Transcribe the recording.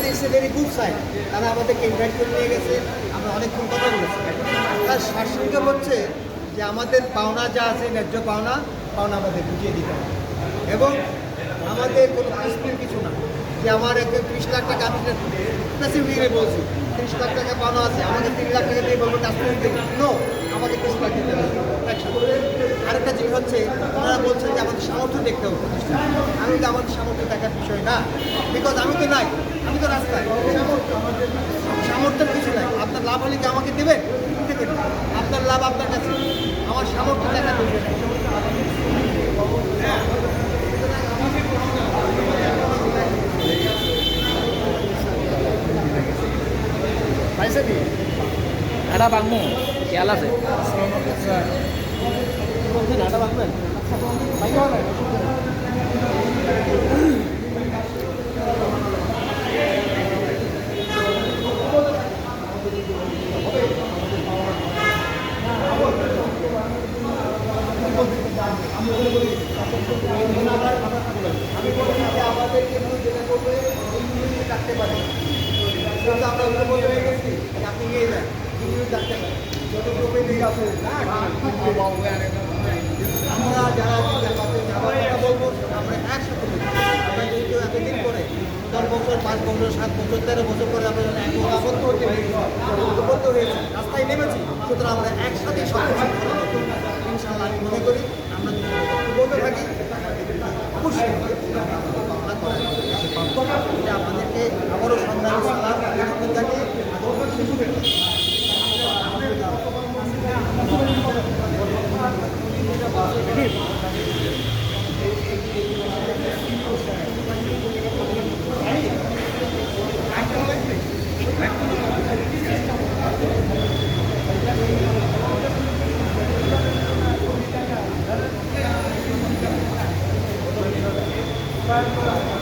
It's a very good sign. তারা আমাদেরকে invite করে নিয়ে গেছে, আমরা অনেকক্ষণ কথা বলেছি। তার সারসংক্ষেপ হচ্ছে যে আমাদের পাওনা যা আছে, ন্যায্য পাওনা আমাদের বুঝিয়ে দিতে হবে, এবং আমাদের কোনো ক্রিস্পির কিছু না যে আমার একজন 30 লাখ টাকা, আমি স্পেসিফিকলি বলছি 30 লাখ টাকা পাওনা আছে, আমাকে 3 লাখ টাকা দিয়ে বলবো কাজ করে দিতে, নো, আমাকে 30 লাখ দিতে হবে। আরেকটা জিনিস হচ্ছে ওনারা বলছেন যে আমাদের সামর্থ্য দেখতে হবে প্রতিষ্ঠান। আমি তো আমাদের সামর্থ্য দেখার বিষয় না, বিকজ আমি তো নাই, আমি তো রাস্তায়, সামর্থ্যের কিছু নাই। আপনার লাভ হলে কি আমাকে দেবেন? দেবেন না। আপনার লাভ আপনার কাছে, আমার সামর্থ্য দেখার বিষয় নাই। ada bangmu খেয়াল আছে আটা বাঁধবেন আমি বলি যে আমাদেরকে যেটা করবে এইগুলি রাখতে পারে, কিন্তু আমরা ওগুলো বলে হয়ে গেছি আপনি নিয়ে যান, রাখতে পারেন যত গ্রুপে নিয়ে আসে। আমরা যারা কথা বলবো আমরা একসাথে আমরা যেহেতু এতদিন করে 10 বছর 5 বছর 7 বছর 13 বছর করে আমরা আবদ্ধ হতে হয়েছি, রাস্তায় নেমেছি, সুতরাং আমরা একসাথে সব ইনশাআল্লাহ আমি মনে করি আমরা যদি বলতে থাকি অবশ্যই আপনাদেরকে আবারও সংগ্রামী সালাম থাকি। Bye.